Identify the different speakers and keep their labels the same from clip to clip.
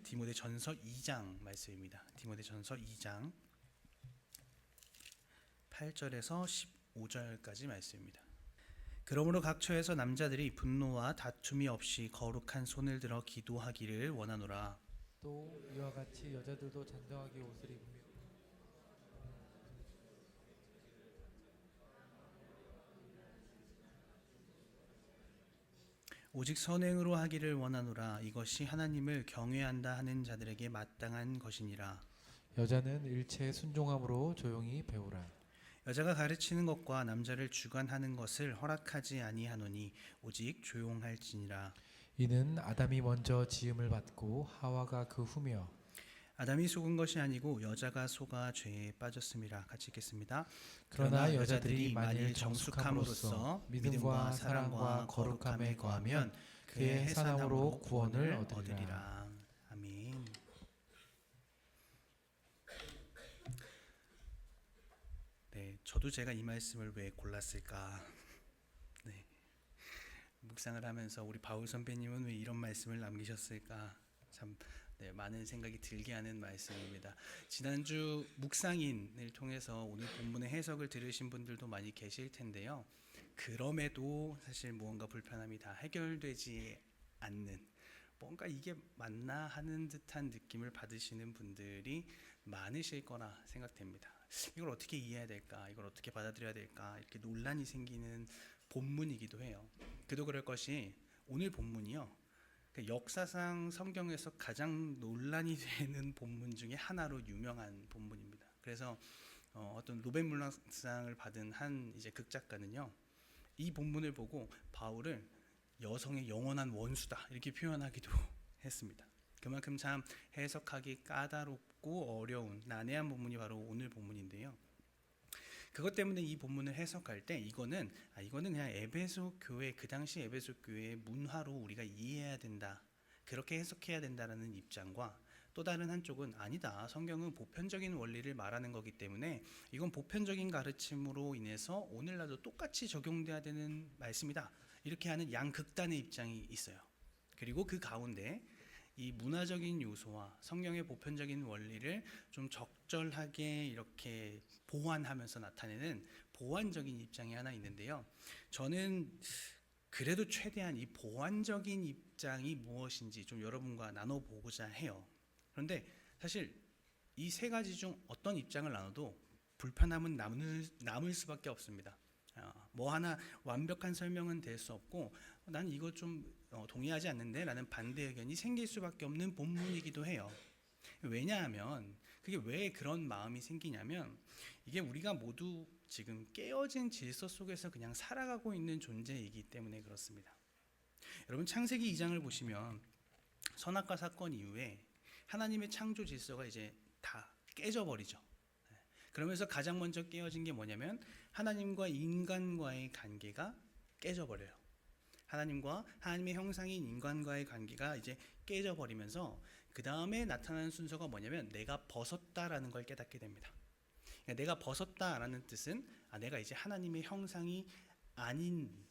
Speaker 1: 디모데전서 2장 말씀입니다. 디모데전서 2장 8절에서 15절까지 말씀입니다. 그러므로 각 처에서 남자들이 분노와 다툼이 없이 거룩한 손을 들어 기도하기를 원하노라.
Speaker 2: 또 이와 같이 여자들도 잔정하게 옷을 입으며
Speaker 1: 오직 선행으로 하기를 원하노라. 이것이 하나님을 경외한다 하는 자들에게 마땅한 것이니라.
Speaker 2: 여자는 일체에 순종함으로 조용히 배우라.
Speaker 1: 여자가 가르치는 것과 남자를 주관하는 것을 허락하지 아니하노니 오직 조용할지니라.
Speaker 2: 이는 아담이 먼저 지음을 받고 하와가 그 후며
Speaker 1: 아담이 속은 것이 아니고 여자가 속아 죄에 빠졌음이라. 같이 읽겠습니다.
Speaker 2: 그러나 여자들이 만일 정숙함으로써 믿음과 사랑과 거룩함에 거하면 그의 해산함으로 구원을 얻으리라.
Speaker 1: 아멘. 네, 저도 제가 이 말씀을 왜 골랐을까? 네, 묵상을 하면서 우리 바울 선배님은 왜 이런 말씀을 남기셨을까? 참 많은 생각이 들게 하는 말씀입니다. 지난주 묵상인을 통해서 오늘 본문의 해석을 들으신 분들도 많이 계실 텐데요. 그럼에도 사실 무언가 불편함이 다 해결되지 않는, 뭔가 이게 맞나 하는 듯한 느낌을 받으시는 분들이 많으실 거라 생각됩니다. 이걸 어떻게 이해해야 될까? 이걸 어떻게 받아들여야 될까? 이렇게 논란이 생기는 본문이기도 해요. 그도 그럴 것이 오늘 본문이요, 역사상 성경에서 가장 논란이 되는 본문 중에 하나로 유명한 본문입니다. 그래서 어떤 노벨 문학상을 받은 한 이제 극작가는요, 이 본문을 보고 바울을 여성의 영원한 원수다 이렇게 표현하기도 했습니다. 그만큼 참 해석하기 까다롭고 어려운 난해한 본문이 바로 오늘 본문인데요. 그것 때문에 이 본문을 해석할 때 이거는 그냥 에베소 교회, 그 당시 에베소 교회의 문화로 우리가 이해해야 된다, 그렇게 해석해야 된다라는 입장과, 또 다른 한쪽은 아니다, 성경은 보편적인 원리를 말하는 거기 때문에 이건 보편적인 가르침으로 인해서 오늘날도 똑같이 적용돼야 되는 말씀이다, 이렇게 하는 양극단의 입장이 있어요. 그리고 그 가운데 이 문화적인 요소와 성경의 보편적인 원리를 좀 적절하게 이렇게 보완하면서 나타내는 보완적인 입장이 하나 있는데요. 저는 그래도 최대한 이 보완적인 입장이 무엇인지 좀 여러분과 나눠보고자 해요. 그런데 사실 이 세 가지 중 어떤 입장을 나눠도 불편함은 남을 수밖에 없습니다. 뭐 하나 완벽한 설명은 될 수 없고, 난 이거 좀 동의하지 않는데 라는 반대 의견이 생길 수밖에 없는 본문이기도 해요. 왜냐하면 그게 왜 그런 마음이 생기냐면, 이게 우리가 모두 지금 깨어진 질서 속에서 그냥 살아가고 있는 존재이기 때문에 그렇습니다. 여러분, 창세기 2장을 보시면 선악과 사건 이후에 하나님의 창조 질서가 이제 다 깨져버리죠. 그러면서 가장 먼저 깨어진 게 뭐냐면 하나님과 인간과의 관계가 깨져버려요. 하나님과 하나님의 형상인 인간과의 관계가 이제 깨져버리면서 그 다음에 나타나는 순서가 뭐냐면 내가 벗었다라는 걸 깨닫게 됩니다. 그러니까 내가 벗었다라는 뜻은 내가 이제 하나님의 형상이 아닌,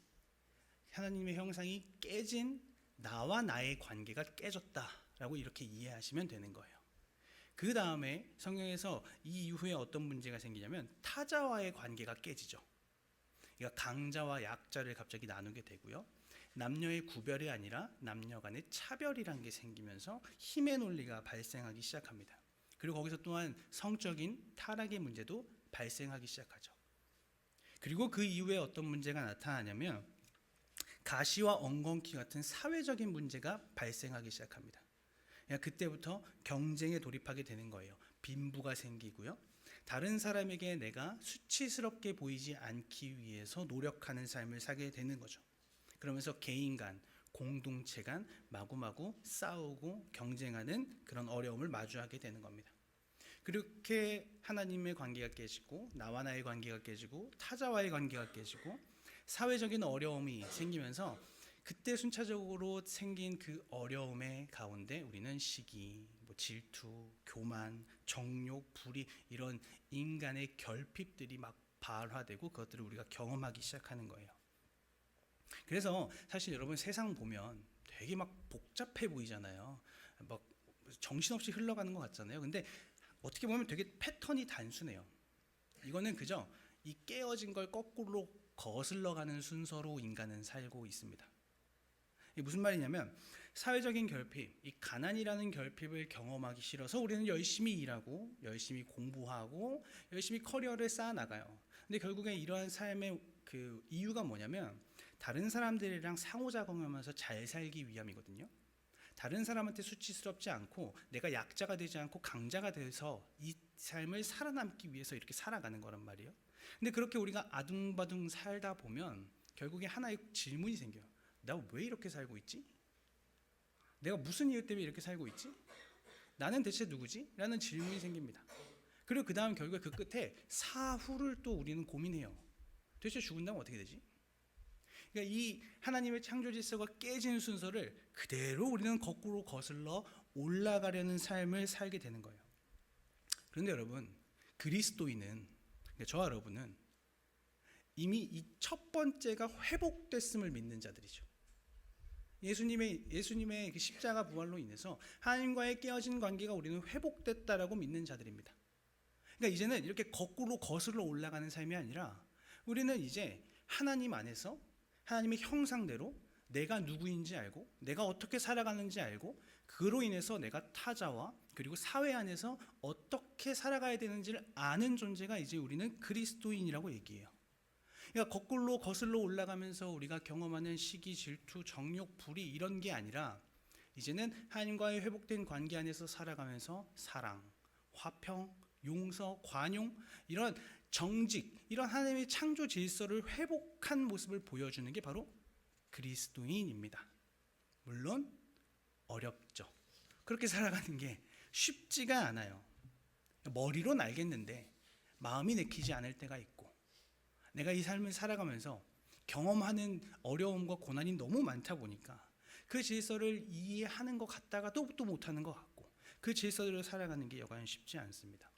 Speaker 1: 하나님의 형상이 깨진 나와 나의 관계가 깨졌다라고 이렇게 이해하시면 되는 거예요. 그 다음에 성경에서 이 이후에 어떤 문제가 생기냐면 타자와의 관계가 깨지죠. 그러니까 강자와 약자를 갑자기 나누게 되고요. 남녀의 구별이 아니라 남녀 간의 차별이란 게 생기면서 힘의 논리가 발생하기 시작합니다. 그리고 거기서 또한 성적인 타락의 문제도 발생하기 시작하죠. 그리고 그 이후에 어떤 문제가 나타나냐면 가시와 엉겅퀴 같은 사회적인 문제가 발생하기 시작합니다. 그때부터 경쟁에 돌입하게 되는 거예요. 빈부가 생기고요. 다른 사람에게 내가 수치스럽게 보이지 않기 위해서 노력하는 삶을 살게 되는 거죠. 그러면서 개인 간, 공동체 간 마구마구 싸우고 경쟁하는 그런 어려움을 마주하게 되는 겁니다. 그렇게 하나님의 관계가 깨지고 나와 나의 관계가 깨지고 타자와의 관계가 깨지고 사회적인 어려움이 생기면서 그때 순차적으로 생긴 그 어려움의 가운데 우리는 시기, 질투, 교만, 정욕, 불의, 이런 인간의 결핍들이 막 발화되고 그것들을 우리가 경험하기 시작하는 거예요. 그래서 사실 여러분 세상 보면 되게 막 복잡해 보이잖아요. 막 정신없이 흘러가는 것 같잖아요. 근데 어떻게 보면 되게 패턴이 단순해요. 이거는 그저 이 깨어진 걸 거꾸로 거슬러가는 순서로 인간은 살고 있습니다. 이게 무슨 말이냐면 사회적인 결핍, 이 가난이라는 결핍을 경험하기 싫어서 우리는 열심히 일하고 열심히 공부하고 열심히 커리어를 쌓아 나가요. 근데 결국에 이러한 삶의 그 이유가 뭐냐면 다른 사람들이랑 상호작용하면서 잘 살기 위함이거든요. 다른 사람한테 수치스럽지 않고 내가 약자가 되지 않고 강자가 돼서 이 삶을 살아남기 위해서 이렇게 살아가는 거란 말이에요. 근데 그렇게 우리가 아둥바둥 살다 보면 결국에 하나의 질문이 생겨요. 나 왜 이렇게 살고 있지? 내가 무슨 이유 때문에 이렇게 살고 있지? 나는 대체 누구지? 라는 질문이 생깁니다. 그리고 그 다음 결국에 그 끝에 사후를 또 우리는 고민해요. 대체 죽은 다음 어떻게 되지? 그러니까 이 하나님의 창조 질서가 깨진 순서를 그대로 우리는 거꾸로 거슬러 올라가려는 삶을 살게 되는 거예요. 그런데 여러분, 그리스도인은, 그러니까 저와 여러분은 이미 이 첫 번째가 회복됐음을 믿는 자들이죠. 예수님의 그 십자가 부활로 인해서 하나님과의 깨어진 관계가 우리는 회복됐다라고 믿는 자들입니다. 그러니까 이제는 이렇게 거꾸로 거슬러 올라가는 삶이 아니라 우리는 이제 하나님 안에서 하나님의 형상대로 내가 누구인지 알고 내가 어떻게 살아가는지 알고 그로 인해서 내가 타자와 그리고 사회 안에서 어떻게 살아가야 되는지를 아는 존재가 이제 우리는 그리스도인이라고 얘기해요. 그러니까 거꾸로 거슬러 올라가면서 우리가 경험하는 시기, 질투, 정욕, 불의 이런 게 아니라 이제는 하나님과의 회복된 관계 안에서 살아가면서 사랑, 화평, 용서, 관용 이런 정직, 이런 하나님의 창조 질서를 회복한 모습을 보여주는 게 바로 그리스도인입니다. 물론 어렵죠. 그렇게 살아가는 게 쉽지가 않아요. 머리로는 알겠는데 마음이 내키지 않을 때가 있고 내가 이 삶을 살아가면서 경험하는 어려움과 고난이 너무 많다 보니까 그 질서를 이해하는 것 같다가 또 못하는 것 같고 그 질서대로 살아가는 게 여간 쉽지 않습니다.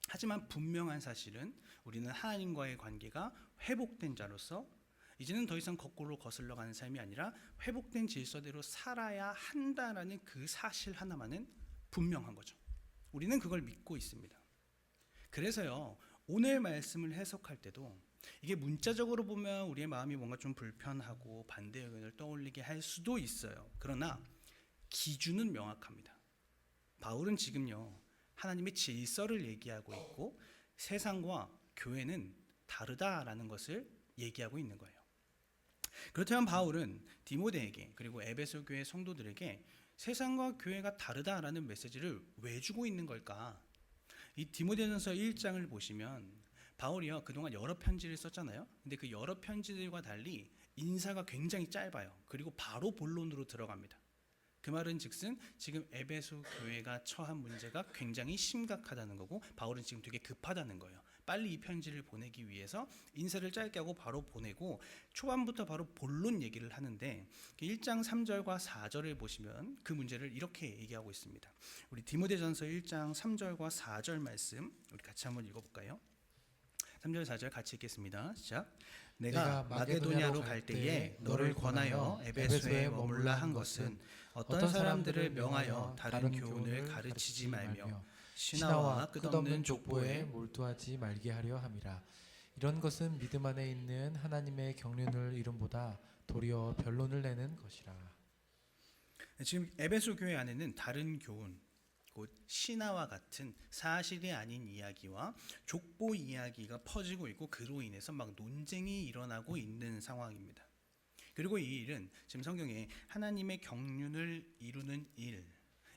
Speaker 1: 하지만 분명한 사실은 우리는 하나님과의 관계가 회복된 자로서 이제는 더 이상 거꾸로 거슬러가는 삶이 아니라 회복된 질서대로 살아야 한다라는 그 사실 하나만은 분명한 거죠. 우리는 그걸 믿고 있습니다. 그래서요, 오늘 말씀을 해석할 때도 이게 문자적으로 보면 우리의 마음이 뭔가 좀 불편하고 반대 의견을 떠올리게 할 수도 있어요. 그러나 기준은 명확합니다. 바울은 지금요, 하나님의 질서를 얘기하고 있고 세상과 교회는 다르다라는 것을 얘기하고 있는 거예요. 그렇다면 바울은 디모데에게 그리고 에베소 교회 성도들에게 세상과 교회가 다르다라는 메시지를 왜 주고 있는 걸까? 이 디모데전서 1장을 보시면 바울이요 그동안 여러 편지를 썼잖아요. 근데 그 여러 편지들과 달리 인사가 굉장히 짧아요. 그리고 바로 본론으로 들어갑니다. 그 말은 즉슨 지금 에베소 교회가 처한 문제가 굉장히 심각하다는 거고 바울은 지금 되게 급하다는 거예요. 빨리 이 편지를 보내기 위해서 인사를 짧게 하고 바로 보내고 초반부터 바로 본론 얘기를 하는데 1장 3절과 4절을 보시면 그 문제를 이렇게 얘기하고 있습니다. 우리 디모데전서 1장 3절과 4절 말씀 우리 같이 한번 읽어볼까요? 3절 4절 같이 읽겠습니다. 시작. 내가 마게도냐로 갈 때에 너를 권하여 에베소에 머물라 한 것은 어떤 사람들을 명하여 다른 교훈을 가르치지 말며 신하와 끝없는 족보에
Speaker 2: 몰두하지 말게 하려 함이라. 이런 것은 믿음 안에 있는 하나님의 경륜을 이름보다 도리어 변론을 내는 것이라.
Speaker 1: 지금 에베소 교회 안에는 다른 교훈 곧 신화와 같은 사실이 아닌 이야기와 족보 이야기가 퍼지고 있고 그로 인해서 막 논쟁이 일어나고 있는 상황입니다. 그리고 이 일은 지금 성경에 하나님의 경륜을 이루는 일,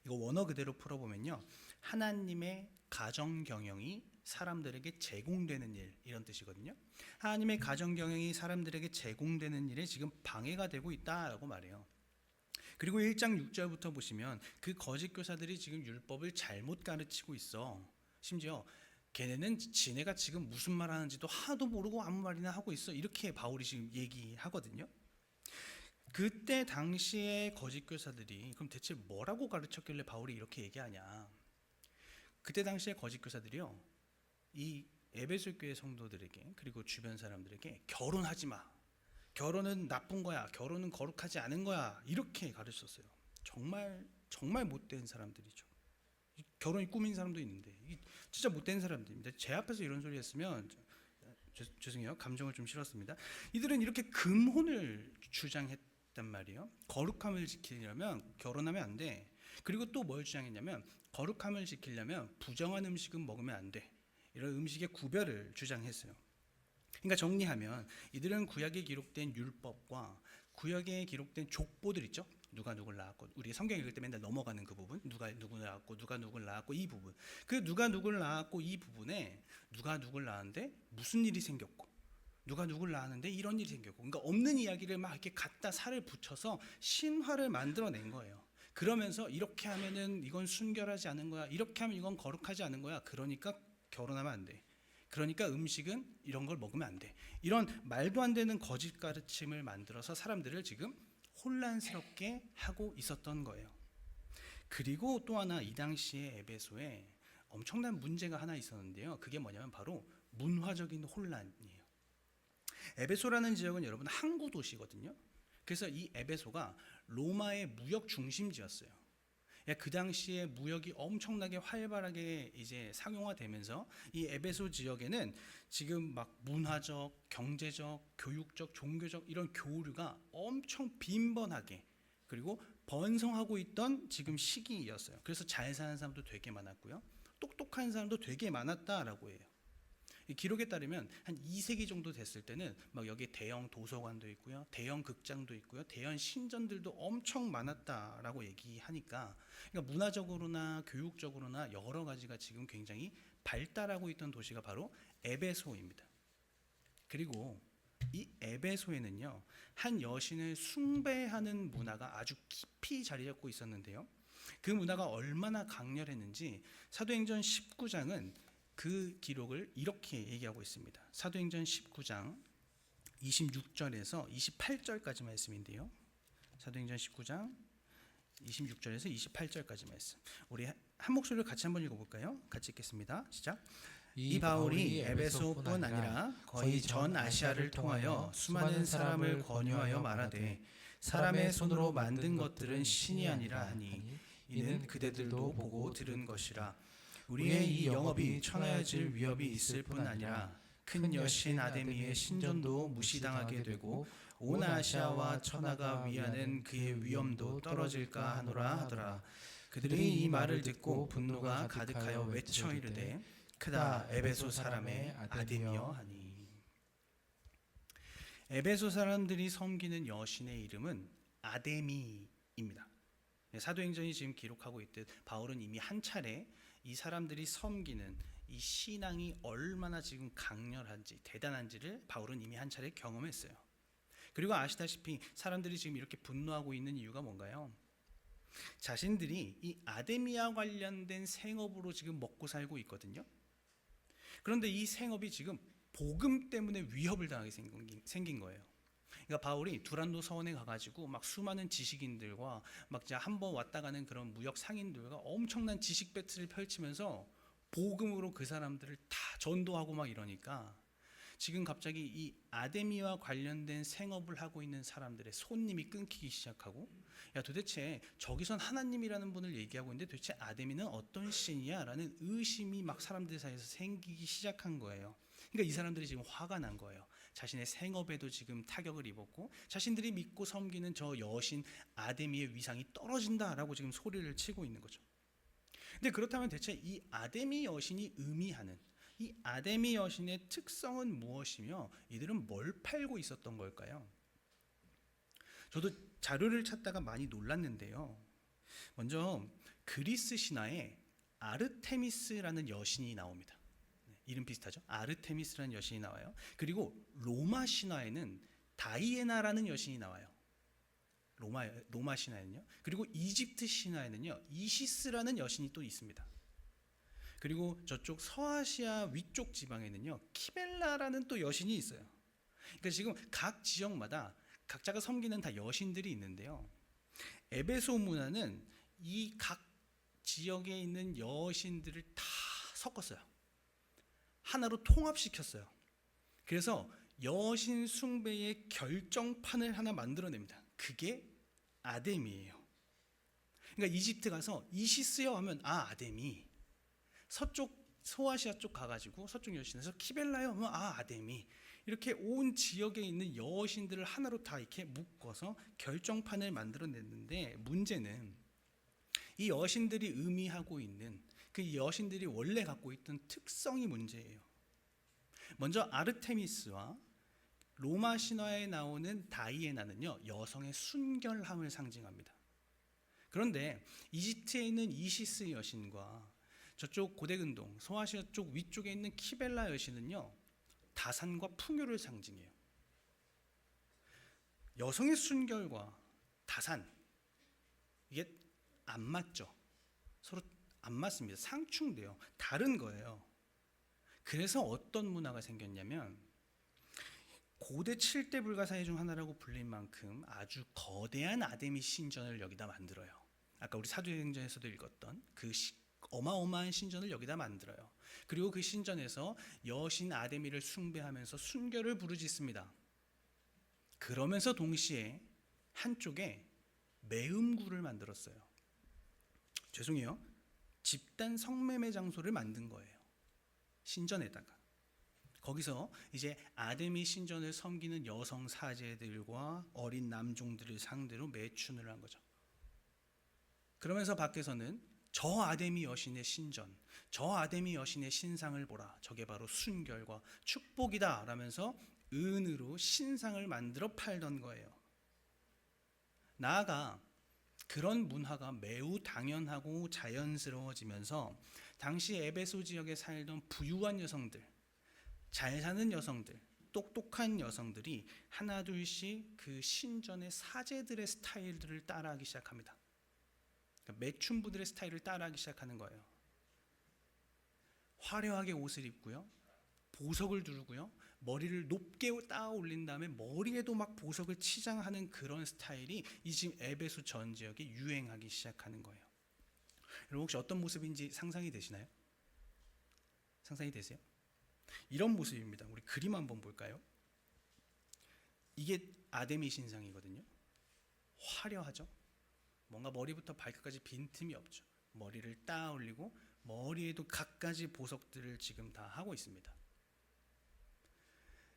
Speaker 1: 이거 원어 그대로 풀어보면요 하나님의 가정 경영이 사람들에게 제공되는 일 이런 뜻이거든요. 하나님의 가정 경영이 사람들에게 제공되는 일에 지금 방해가 되고 있다라고 말해요. 그리고 1장 6절부터 보시면 그 거짓 교사들이 지금 율법을 잘못 가르치고 있어. 심지어 걔네는 지네가 지금 무슨 말 하는지도 하나도 모르고 아무 말이나 하고 있어. 이렇게 바울이 지금 얘기하거든요. 그때 당시에 거짓 교사들이 그럼 대체 뭐라고 가르쳤길래 바울이 이렇게 얘기하냐. 그때 당시에 거짓 교사들이요 이 에베소 교회 성도들에게 그리고 주변 사람들에게 결혼하지 마, 결혼은 나쁜 거야, 결혼은 거룩하지 않은 거야 이렇게 가르쳤어요. 정말 못된 사람들이죠. 결혼이 꿈인 사람도 있는데 진짜 못된 사람들입니다. 제 앞에서 이런 소리 했으면 죄송해요. 감정을 좀 실었습니다. 이들은 이렇게 금혼을 주장했단 말이에요. 거룩함을 지키려면 결혼하면 안 돼. 그리고 또 뭘 주장했냐면 거룩함을 지키려면 부정한 음식은 먹으면 안 돼. 이런 음식의 구별을 주장했어요. 그러니까 정리하면 이들은 구약에 기록된 율법과 구약에 기록된 족보들 있죠. 누가 누굴 낳았고, 우리 성경 읽을 때 맨날 넘어가는 그 부분, 누가 누굴 낳았고 누가 누굴 낳았고 이 부분, 그 누가 누굴 낳았고 이 부분에 누가 누굴 낳았는데 무슨 일이 생겼고 누가 누굴 낳았는데 이런 일이 생겼고, 그러니까 없는 이야기를 막 이렇게 갖다 살을 붙여서 신화를 만들어낸 거예요. 그러면서 이렇게 하면은 이건 순결하지 않은 거야, 이렇게 하면 이건 거룩하지 않은 거야, 그러니까 결혼하면 안 돼, 그러니까 음식은 이런 걸 먹으면 안 돼, 이런 말도 안 되는 거짓 가르침을 만들어서 사람들을 지금 혼란스럽게 하고 있었던 거예요. 그리고 또 하나, 이 당시에 에베소에 엄청난 문제가 하나 있었는데요. 그게 뭐냐면 바로 문화적인 혼란이에요. 에베소라는 지역은 여러분 항구 도시거든요. 그래서 이 에베소가 로마의 무역 중심지였어요. 그 당시에 무역이 엄청나게 활발하게 이제 상용화되면서 이 에베소 지역에는 지금 막 문화적, 경제적, 교육적, 종교적 이런 교류가 엄청 빈번하게 그리고 번성하고 있던 지금 시기였어요. 그래서 잘 사는 사람도 되게 많았고요, 똑똑한 사람도 되게 많았다라고 해요. 이 기록에 따르면 한 2세기 정도 됐을 때는 막 여기 대형 도서관도 있고요, 대형 극장도 있고요, 대형 신전들도 엄청 많았다라고 얘기하니까, 그러니까 문화적으로나 교육적으로나 여러 가지가 지금 굉장히 발달하고 있던 도시가 바로 에베소입니다. 그리고 이 에베소에는요, 한 여신을 숭배하는 문화가 아주 깊이 자리 잡고 있었는데요. 그 문화가 얼마나 강렬했는지 사도행전 19장은 그 기록을 이렇게 얘기하고 있습니다. 사도행전 19장 26절에서 28절까지 말씀인데요. 사도행전 19장 26절에서 28절까지 말씀. 우리 한 목소리로 같이 한번 읽어볼까요? 같이 읽겠습니다. 시작. 이 바울이 에베소뿐 아니라 거의 전 아시아를 통하여 수많은 사람을 권유하여 말하되 사람의 손으로 만든 것들은 신이 아니라 하니 이는 그대들도 보고 들은 것이라. 우리의 이 영업이 천하여질 위협이 있을 뿐 아니라 큰 여신 아데미의 신전도 무시당하게 되고 온 아시아와 천하가 위하는 그의 위엄도 떨어질까 하노라 하더라. 그들이 이 말을 듣고 분노가 가득하여 외쳐 이르되 크다 에베소 사람의 아데미여 하니. 에베소 사람들이 섬기는 여신의 이름은 아데미입니다. 사도행전이 지금 기록하고 있듯 바울은 이미 한 차례 이 사람들이 섬기는 이 신앙이 얼마나 지금 강렬한지 대단한지를 바울은 이미 한 차례 경험했어요. 그리고 아시다시피 사람들이 지금 이렇게 분노하고 있는 이유가 뭔가요? 자신들이 이 아데미와 관련된 생업으로 지금 먹고 살고 있거든요. 그런데 이 생업이 지금 복음 때문에 위협을 당하게 생긴 거예요. 그러니까 바울이 두란노 서원에 가가지고 막 수많은 지식인들과 막 한번 왔다 가는 그런 무역 상인들과 엄청난 지식 배틀을 펼치면서 복음으로 그 사람들을 다 전도하고 막 이러니까 지금 갑자기 이 아데미와 관련된 생업을 하고 있는 사람들의 손님이 끊기기 시작하고, 야 도대체 저기선 하나님이라는 분을 얘기하고 있는데 도대체 아데미는 어떤 신이야? 라는 의심이 막 사람들 사이에서 생기기 시작한 거예요. 그러니까 이 사람들이 지금 화가 난 거예요. 자신의 생업에도 지금 타격을 입었고 자신들이 믿고 섬기는 저 여신 아데미의 위상이 떨어진다라고 지금 소리를 치고 있는 거죠. 근데 그렇다면 대체 이 아데미 여신이 의미하는 이 아데미 여신의 특성은 무엇이며 이들은 뭘 팔고 있었던 걸까요? 저도 자료를 찾다가 많이 놀랐는데요. 먼저 그리스 신화에 아르테미스라는 여신이 나옵니다. 이름 비슷하죠? 아르테미스라는 여신이 나와요. 그리고 로마 신화에는 다이애나라는 여신이 나와요. 로마 신화에는요. 그리고 이집트 신화에는요, 이시스라는 여신이 또 있습니다. 그리고 저쪽 서아시아 위쪽 지방에는요, 키벨라라는 또 여신이 있어요. 그러니까 지금 각 지역마다 각자가 섬기는 다 여신들이 있는데요. 에베소 문화는 이 각 지역에 있는 여신들을 다 섞었어요. 하나로 통합시켰어요. 그래서 여신 숭배의 결정판을 하나 만들어냅니다. 그게 아데미예요. 그러니까 이집트 가서 이시스여 하면 아데미, 서쪽 소아시아 쪽 가가지고 서쪽 여신에서 키벨라요 하면 아데미, 이렇게 온 지역에 있는 여신들을 하나로 다 이렇게 묶어서 결정판을 만들어냈는데, 문제는 이 여신들이 의미하고 있는 그 여신들이 원래 갖고 있던 특성이 문제예요. 먼저 아르테미스와 로마 신화에 나오는 다이애나는요, 여성의 순결함을 상징합니다. 그런데 이집트에 있는 이시스 여신과 저쪽 고대근동 소아시아 쪽 위쪽에 있는 키벨라 여신은요, 다산과 풍요를 상징해요. 여성의 순결과 다산, 이게 안 맞죠. 서로 안 맞습니다. 상충돼요. 다른 거예요. 그래서 어떤 문화가 생겼냐면, 고대 7대 불가사의 중 하나라고 불릴 만큼 아주 거대한 아데미 신전을 여기다 만들어요. 아까 우리 사도행전에서도 읽었던 그 어마어마한 신전을 여기다 만들어요. 그리고 그 신전에서 여신 아데미를 숭배하면서 순결을 부르짖습니다. 그러면서 동시에 한쪽에 매음구를 만들었어요. 죄송해요. 집단 성매매 장소를 만든 거예요. 신전에다가. 거기서 이제 아데미 신전을 섬기는 여성 사제들과 어린 남종들을 상대로 매춘을 한 거죠. 그러면서 밖에서는 저 아데미 여신의 신전, 저 아데미 여신의 신상을 보라, 저게 바로 순결과 축복이다 라면서 은으로 신상을 만들어 팔던 거예요. 나아가 그런 문화가 매우 당연하고 자연스러워지면서 당시 에베소 지역에 살던 부유한 여성들, 잘 사는 여성들, 똑똑한 여성들이 하나둘씩 그 신전의 사제들의 스타일들을 따라하기 시작합니다. 그러니까 매춘부들의 스타일을 따라하기 시작하는 거예요. 화려하게 옷을 입고요, 보석을 두르고요, 머리를 높게 따 올린 다음에 머리에도 막 보석을 치장하는 그런 스타일이 이 지금 에베소 전 지역에 유행하기 시작하는 거예요. 여러분 혹시 어떤 모습인지 상상이 되시나요? 상상이 되세요? 이런 모습입니다. 우리 그림 한번 볼까요? 이게 아데미 신상이거든요. 화려하죠? 뭔가 머리부터 발끝까지 빈틈이 없죠. 머리를 따 올리고 머리에도 갖가지 보석들을 지금 다 하고 있습니다.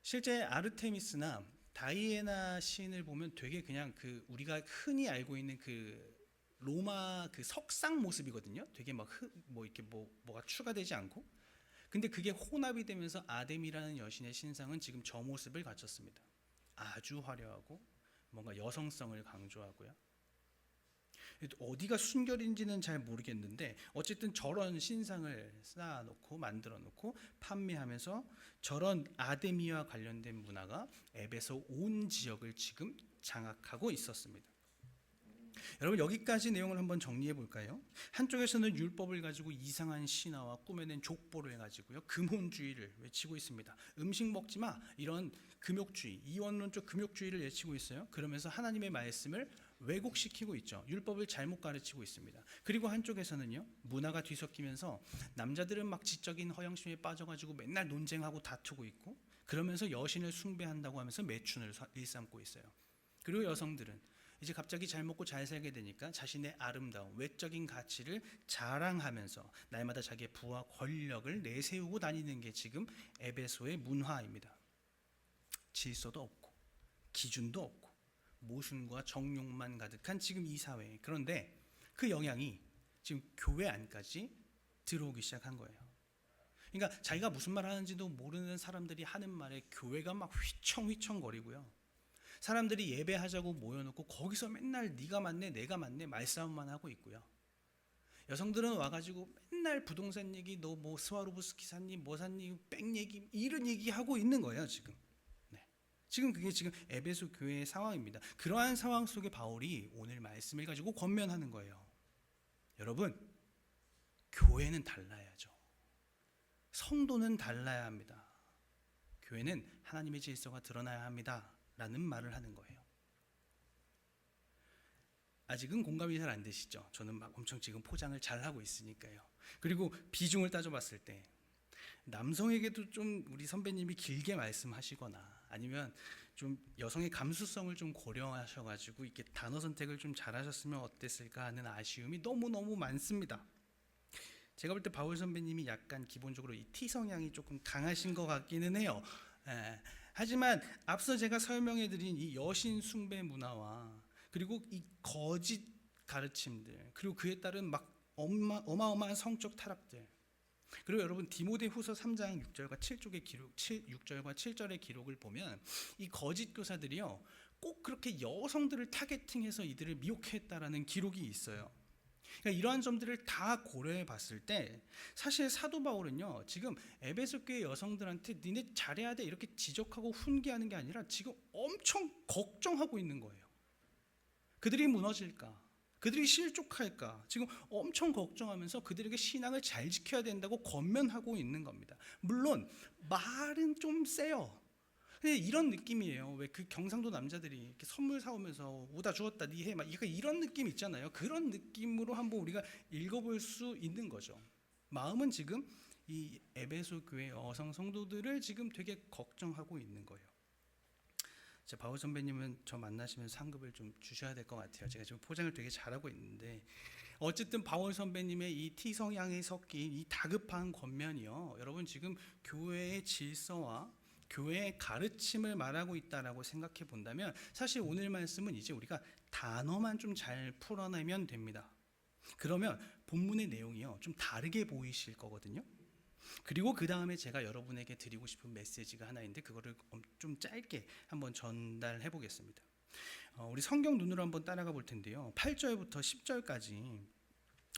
Speaker 1: 실제 아르테미스나 다이애나 신을 보면 되게 그냥 그 우리가 흔히 알고 있는 그 로마 그 석상 모습이거든요. 되게 막 이렇게 뭐가 추가되지 않고. 근데 그게 혼합이 되면서 아데미라는 여신의 신상은 지금 저 모습을 갖췄습니다. 아주 화려하고 뭔가 여성성을 강조하고요. 어디가 순결인지는 잘 모르겠는데 어쨌든 저런 신상을 쌓아놓고 만들어놓고 판매하면서 저런 아데미와 관련된 문화가 에베소 온 지역을 지금 장악하고 있었습니다. 여러분 여기까지 내용을 한번 정리해 볼까요? 한쪽에서는 율법을 가지고 이상한 신화와 꾸며낸 족보를 가지고요, 금혼주의를 외치고 있습니다. 음식 먹지 마, 이런 금욕주의, 이원론적 금욕주의를 외치고 있어요. 그러면서 하나님의 말씀을 왜곡시키고 있죠. 율법을 잘못 가르치고 있습니다. 그리고 한쪽에서는요, 문화가 뒤섞이면서 남자들은 막 지적인 허영심에 빠져가지고 맨날 논쟁하고 다투고 있고, 그러면서 여신을 숭배한다고 하면서 매춘을 일삼고 있어요. 그리고 여성들은 이제 갑자기 잘 먹고 잘 살게 되니까 자신의 아름다움, 외적인 가치를 자랑하면서 날마다 자기의 부와 권력을 내세우고 다니는 게 지금 에베소의 문화입니다. 질서도 없고 기준도 없고 모순과 정욕만 가득한 지금 이 사회. 그런데 그 영향이 지금 교회 안까지 들어오기 시작한 거예요. 그러니까 자기가 무슨 말 하는지도 모르는 사람들이 하는 말에 교회가 막 휘청휘청거리고요. 사람들이 예배하자고 모여놓고 거기서 맨날 네가 맞네 내가 맞네 말싸움만 하고 있고요. 여성들은 와가지고 맨날 부동산 얘기, 너 뭐 스와로브스키 샀니, 뭐 샀니, 백 얘기, 이런 얘기 하고 있는 거예요 지금. 네. 지금 그게 지금 에베소 교회의 상황입니다. 그러한 상황 속에 바울이 오늘 말씀을 가지고 권면하는 거예요. 여러분, 교회는 달라야죠. 성도는 달라야 합니다. 교회는 하나님의 질서가 드러나야 합니다. 라는 말을 하는 거예요. 아직은 공감이 잘 안 되시죠? 저는 막 엄청 지금 포장을 잘 하고 있으니까요. 그리고 비중을 따져봤을 때 남성에게도 좀 우리 선배님이 길게 말씀하시거나 아니면 좀 여성의 감수성을 좀 고려하셔가지고 이렇게 단어 선택을 좀 잘하셨으면 어땠을까 하는 아쉬움이 너무너무 많습니다. 제가 볼 때 바울 선배님이 약간 기본적으로 이 T 성향이 조금 강하신 것 같기는 해요. 예. 하지만 앞서 제가 설명해드린 이 여신 숭배 문화와 그리고 이 거짓 가르침들, 그리고 그에 따른 막 어마어마한 성적 타락들, 그리고 여러분 디모데후서 3장 6절과 7절의 기록, 6절과 7절의 기록을 보면 이 거짓 교사들이요 꼭 그렇게 여성들을 타겟팅해서 이들을 미혹했다라는 기록이 있어요. 그러니까 이러한 점들을 다 고려해 봤을 때 사실 사도 바울은요 지금 에베소 교회 여성들한테 니네 잘해야 돼 이렇게 지적하고 훈계하는 게 아니라 지금 엄청 걱정하고 있는 거예요. 그들이 무너질까, 그들이 실족할까 지금 엄청 걱정하면서 그들에게 신앙을 잘 지켜야 된다고 권면하고 있는 겁니다. 물론 말은 좀 세요. 근데 이런 느낌이에요. 왜 그 경상도 남자들이 이렇게 선물 사오면서 오다 주었다 니해 막 이런 느낌 있잖아요. 그런 느낌으로 한번 우리가 읽어볼 수 있는 거죠. 마음은 지금 이 에베소 교회 여성 성도들을 지금 되게 걱정하고 있는 거예요. 제 바울 선배님은 저 만나시면 상급을 좀 주셔야 될 것 같아요. 제가 지금 포장을 되게 잘하고 있는데 어쨌든 바울 선배님의 이 T 성향이 섞인 이 다급한 권면이요. 여러분 지금 교회의 질서와 교회의 가르침을 말하고 있다라고 생각해 본다면 사실 오늘 말씀은 이제 우리가 단어만 좀 잘 풀어내면 됩니다. 그러면 본문의 내용이요 좀 다르게 보이실 거거든요. 그리고 그 다음에 제가 여러분에게 드리고 싶은 메시지가 하나 있는데 그거를 좀 짧게 한번 전달해 보겠습니다. 우리 성경 눈으로 한번 따라가 볼 텐데요. 8절부터 10절까지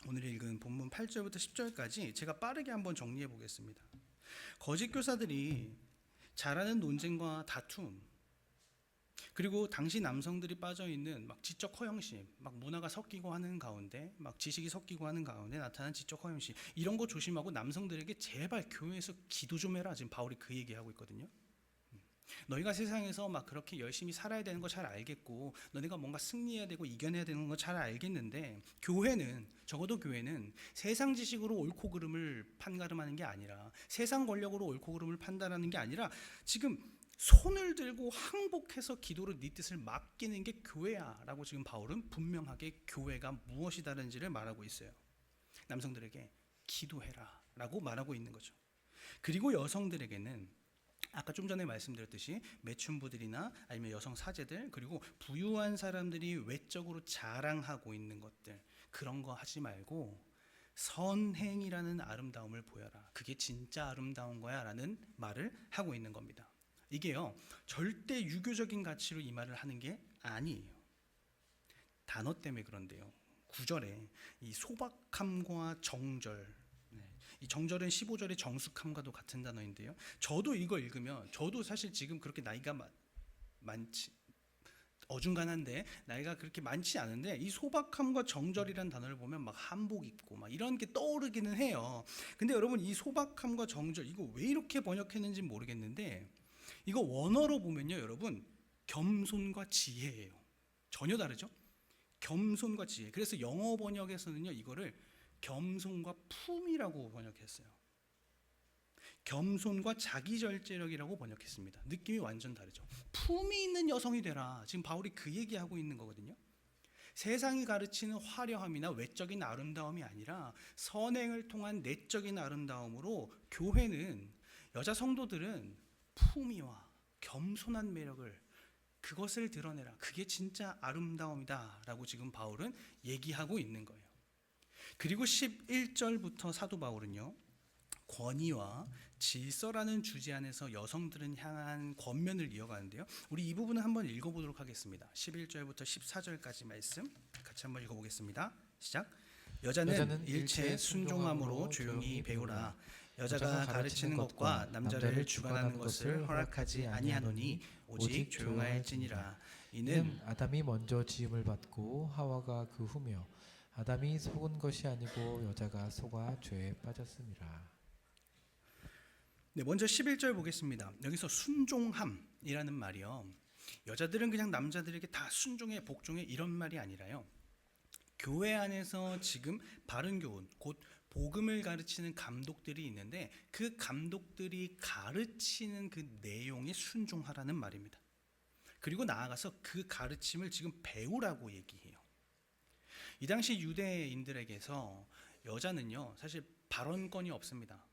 Speaker 1: 오늘 읽은 본문 8절부터 10절까지 제가 빠르게 한번 정리해 보겠습니다. 거짓 교사들이 잘하는 논쟁과 다툼, 그리고 당시 남성들이 빠져 있는 막 지적 허영심, 막 문화가 섞이고 하는 가운데, 막 지식이 섞이고 하는 가운데 나타난 지적 허영심, 이런 거 조심하고 남성들에게 제발 교회에서 기도 좀 해라. 지금 바울이 그 얘기하고 있거든요. 너희가 세상에서 막 그렇게 열심히 살아야 되는 거 잘 알겠고, 너네가 뭔가 승리해야 되고 이겨내야 되는 거 잘 알겠는데, 교회는 적어도 교회는 세상 지식으로 옳고 그름을 판가름하는 게 아니라, 세상 권력으로 옳고 그름을 판단하는 게 아니라 지금 손을 들고 항복해서 기도로 네 뜻을 맡기는 게 교회야라고 지금 바울은 분명하게 교회가 무엇이다는지를 말하고 있어요. 남성들에게 기도해라라고 말하고 있는 거죠. 그리고 여성들에게는 아까 좀 전에 말씀드렸듯이 매춘부들이나 아니면 여성 사제들, 그리고 부유한 사람들이 외적으로 자랑하고 있는 것들, 그런 거 하지 말고 선행이라는 아름다움을 보여라. 그게 진짜 아름다운 거야 라는 말을 하고 있는 겁니다. 이게요 절대 유교적인 가치로 이 말을 하는 게 아니에요. 단어 때문에 그런데요. 9절에 이 소박함과 정절, 이 정절은 15절의 정숙함과도 같은 단어인데요. 저도 이거 읽으면 저도 사실 지금 그렇게 나이가 많지 어중간한데 나이가 그렇게 많지 않은데 이 소박함과 정절이라는 단어를 보면 막 한복 입고 막 이런 게 떠오르기는 해요. 근데 여러분 이 소박함과 정절 이거 왜 이렇게 번역했는지 모르겠는데 이거 원어로 보면요 여러분 겸손과 지혜예요. 전혀 다르죠? 겸손과 지혜. 그래서 영어 번역에서는요 이거를 겸손과 품이라고 번역했어요. 겸손과 자기절제력이라고 번역했습니다. 느낌이 완전 다르죠. 품이 있는 여성이 되라. 지금 바울이 그 얘기하고 있는 거거든요. 세상이 가르치는 화려함이나 외적인 아름다움이 아니라 선행을 통한 내적인 아름다움으로 교회는, 여자 성도들은 품위와 겸손한 매력을, 그것을 드러내라. 그게 진짜 아름다움이다 라고 지금 바울은 얘기하고 있는 거예요. 그리고 11절부터 사도 바울은요 권위와 질서라는 주제 안에서 여성들은 향한 권면을 이어가는데요. 우리 이 부분을 한번 읽어보도록 하겠습니다. 11절부터 14절까지 말씀 같이 한번 읽어보겠습니다. 시작. 여자는 일체 순종함으로 조용히 배우라. 여자가 가르치는 것과 남자를 주관하는 것을 허락하지 아니하노니 오직 조용할지니라. 이는
Speaker 2: 아담이 먼저 지음을 받고 하와가 그 후며 아담이 속은 것이 아니고 여자가 속아 죄에 빠졌음이라.
Speaker 1: 네, 먼저 11절 보겠습니다. 여기서 순종함이라는 말이요. 여자들은 그냥 남자들에게 다 순종해 복종해 이런 말이 아니라요. 교회 안에서 지금 바른 교훈, 곧 복음을 가르치는 감독들이 있는데 그 감독들이 가르치는 그 내용에 순종하라는 말입니다. 그리고 나아가서 그 가르침을 지금 배우라고 얘기해요. 이 당시 유대인들에게서 여자는요 사실 발언권이 없습니다.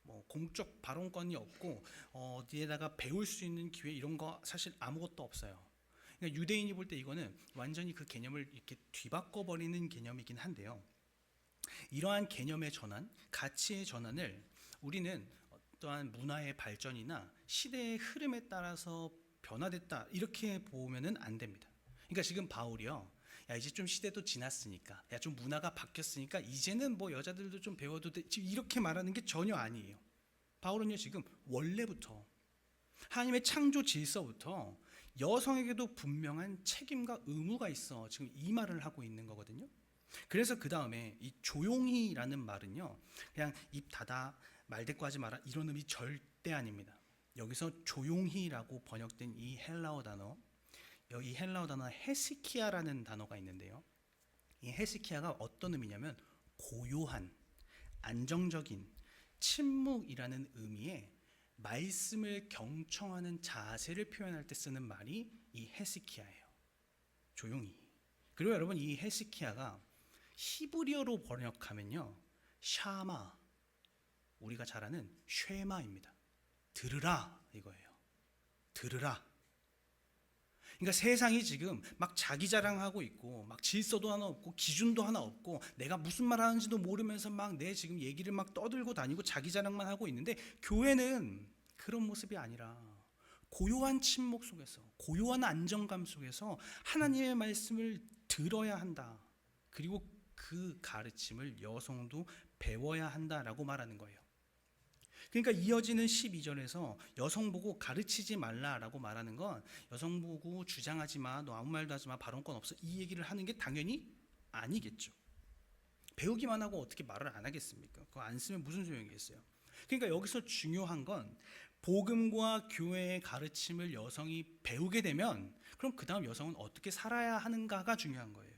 Speaker 1: 뭐 공적 발언권이 없고 어디에다가 배울 수 있는 기회 이런 거 사실 아무것도 없어요. 그러니까 유대인이 볼 때 이거는 완전히 그 개념을 이렇게 뒤바꿔 버리는 개념이긴 한데요. 이러한 개념의 전환, 가치의 전환을 우리는 어떠한 문화의 발전이나 시대의 흐름에 따라서 변화됐다 이렇게 보면은 안 됩니다. 그러니까 지금 바울이요, 야 이제 좀 시대도 지났으니까, 야 좀 문화가 바뀌었으니까 이제는 뭐 여자들도 좀 배워도 돼, 지금 이렇게 말하는 게 전혀 아니에요. 바울은요 지금 원래부터 하나님의 창조 질서부터 여성에게도 분명한 책임과 의무가 있어 지금 이 말을 하고 있는 거거든요. 그래서 그 다음에 이 조용히라는 말은요 그냥 입 닫아 말대꾸하지 마라 이런 의미 절대 아닙니다. 여기서 조용히라고 번역된 이 헬라어 단어, 이 헬라어 단어 헤시키아라는 단어가 있는데요. 이 헤시키아가 어떤 의미냐면 고요한, 안정적인, 침묵이라는 의미의 말씀을 경청하는 자세를 표현할 때 쓰는 말이 이 헤시키아예요. 조용히. 그리고 여러분 이 헤시키아가 히브리어로 번역하면요 샤마, 우리가 잘 아는 쉐마입니다. 들으라 이거예요. 들으라. 그러니까 세상이 지금 막 자기 자랑하고 있고 막 질서도 하나 없고 기준도 하나 없고 내가 무슨 말 하는지도 모르면서 막 내 지금 얘기를 막 떠들고 다니고 자기 자랑만 하고 있는데, 교회는 그런 모습이 아니라 고요한 침묵 속에서, 고요한 안정감 속에서 하나님의 말씀을 들어야 한다. 그리고 그 가르침을 여성도 배워야 한다라고 말하는 거예요. 그러니까 이어지는 12절에서 여성 보고 가르치지 말라라고 말하는 건 여성 보고 주장하지 마, 너 아무 말도 하지 마, 발언권 없어 이 얘기를 하는 게 당연히 아니겠죠. 배우기만 하고 어떻게 말을 안 하겠습니까? 그거 안 쓰면 무슨 소용이겠어요. 그러니까 여기서 중요한 건 복음과 교회의 가르침을 여성이 배우게 되면 그럼 그 다음 여성은 어떻게 살아야 하는가가 중요한 거예요.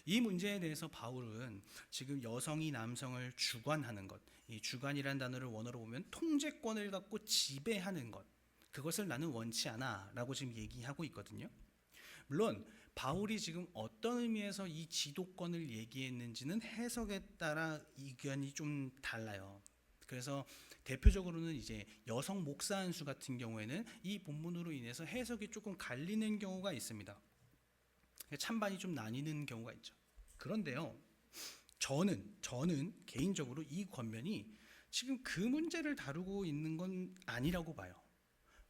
Speaker 1: 이 문제에 대해서 바울은 지금 여성이 남성을 주관하는 것, 이 주관이라는 단어를 원어로 보면 통제권을 갖고 지배하는 것, 그것을 나는 원치 않아 라고 지금 얘기하고 있거든요. 물론 바울이 지금 어떤 의미에서 이 지도권을 얘기했는지는 해석에 따라 의견이 좀 달라요. 그래서 대표적으로는 이제 여성 목사 한 수 같은 경우에는 이 본문으로 인해서 해석이 조금 갈리는 경우가 있습니다. 찬반이 좀 나뉘는 경우가 있죠. 그런데요, 저는 개인적으로 이 권면이 지금 그 문제를 다루고 있는 건 아니라고 봐요.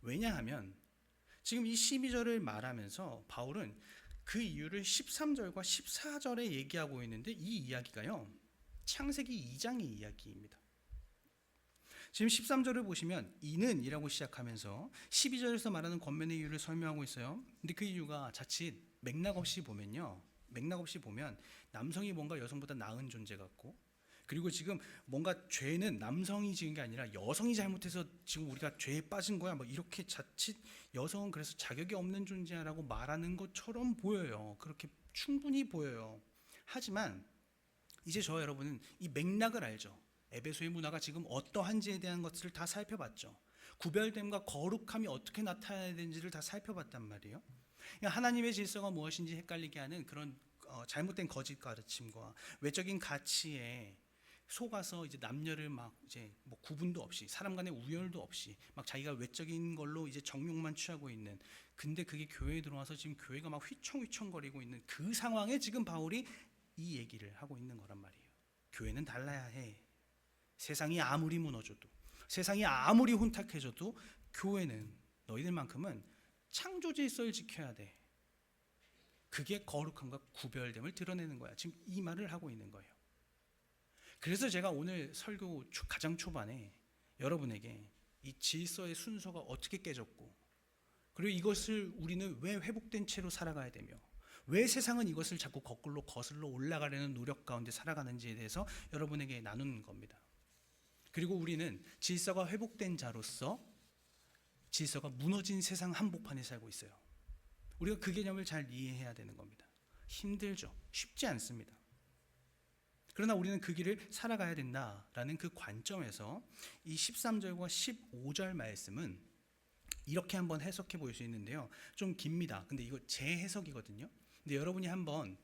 Speaker 1: 왜냐하면 지금 이 12절을 말하면서 바울은 그 이유를 13절과 14절에 얘기하고 있는데 이 이야기가요 창세기 2장의 이야기입니다. 지금 13절을 보시면 이는 이라고 시작하면서 12절에서 말하는 권면의 이유를 설명하고 있어요. 근데 그 이유가 자칫 맥락 없이 보면 남성이 뭔가 여성보다 나은 존재 같고, 그리고 지금 뭔가 죄는 남성이 지은 게 아니라 여성이 잘못해서 지금 우리가 죄에 빠진 거야 뭐 이렇게 자칫 여성은 그래서 자격이 없는 존재라고 말하는 것처럼 보여요. 그렇게 충분히 보여요. 하지만 이제 저 여러분은 이 맥락을 알죠. 에베소의 문화가 지금 어떠한지에 대한 것을 다 살펴봤죠. 구별됨과 거룩함이 어떻게 나타나야 되는지를 다 살펴봤단 말이에요. 그러니까 하나님의 질서가 무엇인지 헷갈리게 하는 그런 잘못된 거짓 가르침과 외적인 가치에 속아서 이제 남녀를 막 이제 뭐 구분도 없이 사람 간의 우열도 없이 막 자기가 외적인 걸로 이제 정욕만 취하고 있는, 근데 그게 교회에 들어와서 지금 교회가 막 휘청휘청거리고 있는 그 상황에 지금 바울이 이 얘기를 하고 있는 거란 말이에요. 교회는 달라야 해. 세상이 아무리 무너져도, 세상이 아무리 혼탁해져도 교회는 너희들만큼은 창조 질서를 지켜야 돼. 그게 거룩함과 구별됨을 드러내는 거야. 지금 이 말을 하고 있는 거예요. 그래서 제가 오늘 설교 가장 초반에 여러분에게 이 질서의 순서가 어떻게 깨졌고, 그리고 이것을 우리는 왜 회복된 채로 살아가야 되며, 왜 세상은 이것을 자꾸 거슬러 올라가려는 노력 가운데 살아가는지에 대해서 여러분에게 나누는 겁니다. 그리고 우리는 질서가 회복된 자로서 질서가 무너진 세상 한복판에 살고 있어요. 우리가 그 개념을 잘 이해해야 되는 겁니다. 힘들죠. 쉽지 않습니다. 그러나 우리는 그 길을 살아가야 된다라는 그 관점에서 이 13절과 15절 말씀은 이렇게 한번 해석해 볼 수 있는데요. 좀 깁니다. 근데 이거 제 해석이거든요. 근데 여러분이 한번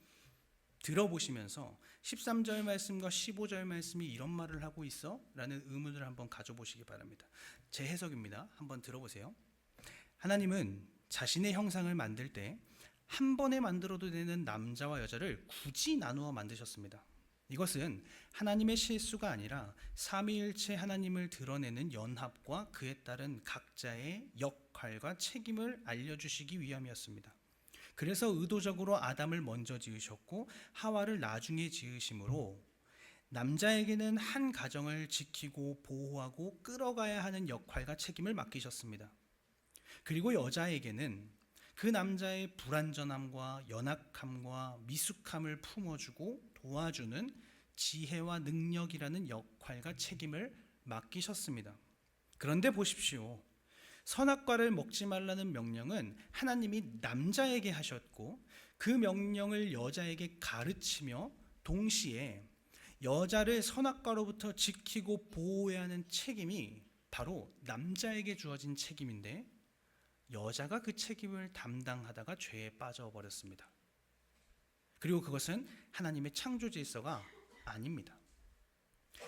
Speaker 1: 들어보시면서 13절 말씀과 15절 말씀이 이런 말을 하고 있어? 라는 의문을 한번 가져보시기 바랍니다. 제 해석입니다. 한번 들어보세요. 하나님은 자신의 형상을 만들 때 한 번에 만들어도 되는 남자와 여자를 굳이 나누어 만드셨습니다. 이것은 하나님의 실수가 아니라 삼위일체 하나님을 드러내는 연합과 그에 따른 각자의 역할과 책임을 알려주시기 위함이었습니다. 그래서 의도적으로 아담을 먼저 지으셨고 하와를 나중에 지으심으로 남자에게는 한 가정을 지키고 보호하고 끌어가야 하는 역할과 책임을 맡기셨습니다. 그리고 여자에게는 그 남자의 불완전함과 연약함과 미숙함을 품어주고 도와주는 지혜와 능력이라는 역할과 책임을 맡기셨습니다. 그런데 보십시오. 선악과를 먹지 말라는 명령은 하나님이 남자에게 하셨고 그 명령을 여자에게 가르치며 동시에 여자를 선악과로부터 지키고 보호해야 하는 책임이 바로 남자에게 주어진 책임인데 여자가 그 책임을 담당하다가 죄에 빠져버렸습니다. 그리고 그것은 하나님의 창조 질서가 아닙니다.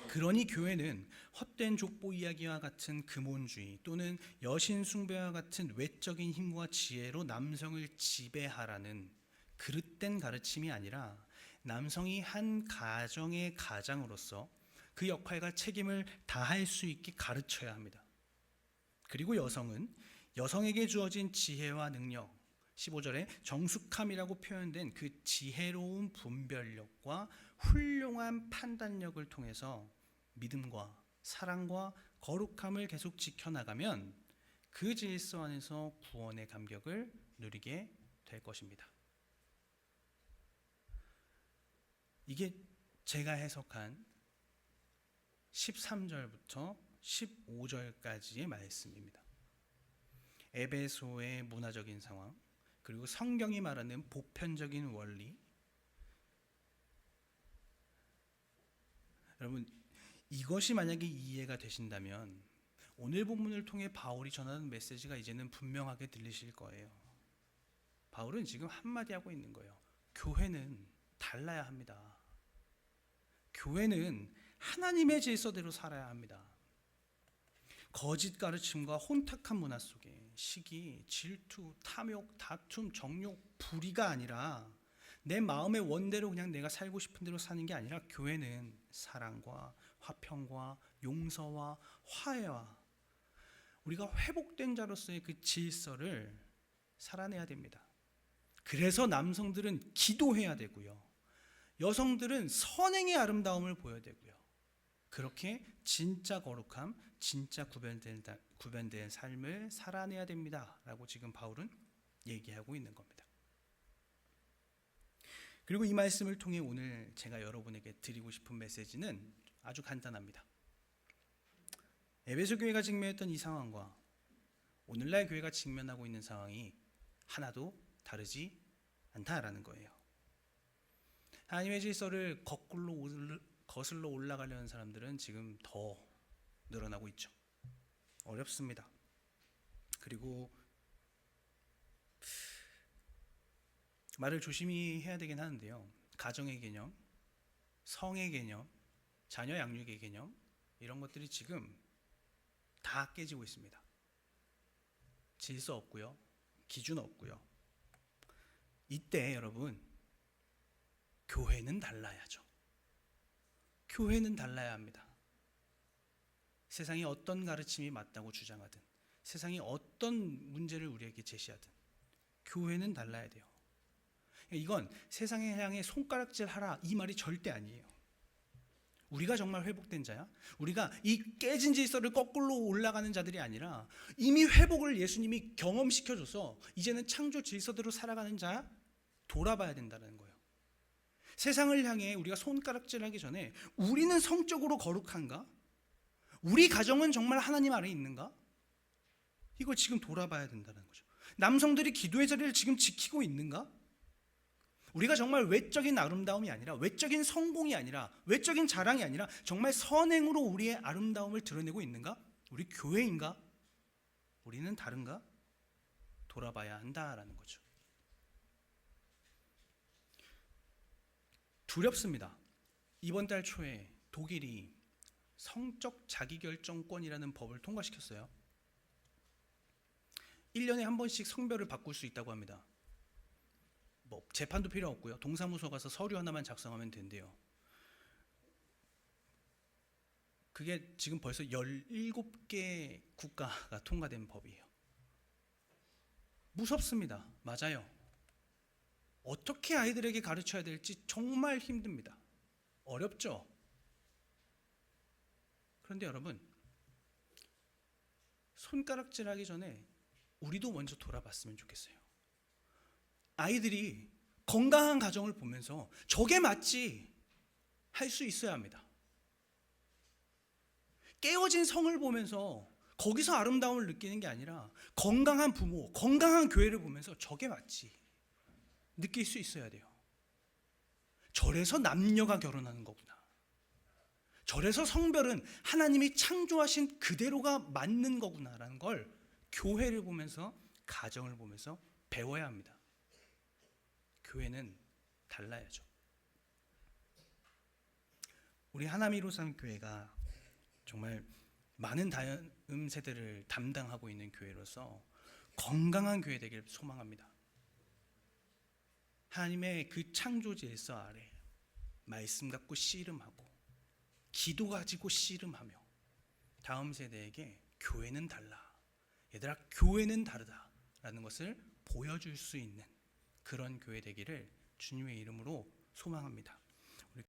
Speaker 1: 그러니 교회는 헛된 족보 이야기와 같은 금혼주의 또는 여신 숭배와 같은 외적인 힘과 지혜로 남성을 지배하라는 그릇된 가르침이 아니라 남성이 한 가정의 가장으로서 그 역할과 책임을 다할 수 있게 가르쳐야 합니다. 그리고 여성은 여성에게 주어진 지혜와 능력, 15절에 정숙함이라고 표현된 그 지혜로운 분별력과 훌륭한 판단력을 통해서 믿음과 사랑과 거룩함을 계속 지켜나가면 그 질서 안에서 구원의 감격을 누리게 될 것입니다. 이게 제가 해석한 13절부터 15절까지의 말씀입니다. 에베소의 문화적인 상황, 그리고 성경이 말하는 보편적인 원리. 여러분, 이것이 만약에 이해가 되신다면 오늘 본문을 통해 바울이 전하는 메시지가 이제는 분명하게 들리실 거예요. 바울은 지금 한마디 하고 있는 거예요. 교회는 달라야 합니다. 교회는 하나님의 질서대로 살아야 합니다. 거짓 가르침과 혼탁한 문화 속에 시기, 질투, 탐욕, 다툼, 정욕, 불의가 아니라 내 마음의 원대로 그냥 내가 살고 싶은 대로 사는 게 아니라 교회는 사랑과 화평과 용서와 화해와 우리가 회복된 자로서의 그 질서를 살아내야 됩니다. 그래서 남성들은 기도해야 되고요. 여성들은 선행의 아름다움을 보여야 되고요. 그렇게 진짜 거룩함, 진짜 구별된 삶을 살아내야 됩니다. 라고 지금 바울은 얘기하고 있는 겁니다. 그리고 이 말씀을 통해 오늘 제가 여러분에게 드리고 싶은 메시지는 아주 간단합니다. 에베소 교회가 직면했던 이 상황과 오늘날 교회가 직면하고 있는 상황이 하나도 다르지 않다라는 거예요. 하나님의 질서를 거슬러 올라가려는 사람들은 지금 더 늘어나고 있죠. 어렵습니다. 그리고 말을 조심히 해야 되긴 하는데요. 가정의 개념, 성의 개념, 자녀 양육의 개념 이런 것들이 지금 다 깨지고 있습니다. 질서 없고요. 기준 없고요. 이때 여러분 교회는 달라야죠. 교회는 달라야 합니다. 세상이 어떤 가르침이 맞다고 주장하든 세상이 어떤 문제를 우리에게 제시하든 교회는 달라야 돼요. 이건 세상에 향해 손가락질하라 이 말이 절대 아니에요. 우리가 정말 회복된 자야? 우리가 이 깨진 질서를 거꾸로 올라가는 자들이 아니라 이미 회복을 예수님이 경험시켜줘서 이제는 창조 질서대로 살아가는 자야? 돌아봐야 된다는 거예요. 세상을 향해 우리가 손가락질하기 전에 우리는 성적으로 거룩한가? 우리 가정은 정말 하나님 아래 있는가? 이걸 지금 돌아봐야 된다는 거죠. 남성들이 기도의 자리를 지금 지키고 있는가? 우리가 정말 외적인 아름다움이 아니라 외적인 성공이 아니라 외적인 자랑이 아니라 정말 선행으로 우리의 아름다움을 드러내고 있는가? 우리 교회인가? 우리는 다른가? 돌아봐야 한다라는 거죠. 두렵습니다. 이번 달 초에 독일이 성적 자기결정권이라는 법을 통과시켰어요. 1년에 한 번씩 성별을 바꿀 수 있다고 합니다. 뭐 재판도 필요 없고요. 동사무소 가서 서류 하나만 작성하면 된대요. 그게 지금 벌써 17개 국가가 통과된 법이에요. 무섭습니다. 맞아요. 어떻게 아이들에게 가르쳐야 될지 정말 힘듭니다. 어렵죠? 그런데 여러분, 손가락질하기 전에 우리도 먼저 돌아봤으면 좋겠어요. 아이들이 건강한 가정을 보면서 저게 맞지 할 수 있어야 합니다. 깨어진 성을 보면서 거기서 아름다움을 느끼는 게 아니라 건강한 부모, 건강한 교회를 보면서 저게 맞지 느낄 수 있어야 돼요. 저래서 남녀가 결혼하는 거구나. 저래서 성별은 하나님이 창조하신 그대로가 맞는 거구나라는 걸 교회를 보면서, 가정을 보면서 배워야 합니다. 교회는 달라야죠. 우리 하나미로산 교회가 정말 많은 다음 세대를 담당하고 있는 교회로서 건강한 교회 되기를 소망합니다. 하나님의 그 창조 질서 아래 말씀 갖고 씨름하고 기도 가지고 씨름하며 다음 세대에게 교회는 달라, 얘들아 교회는 다르다라는 것을 보여줄 수 있는 그런 교회 되기를 주님의 이름으로 소망합니다.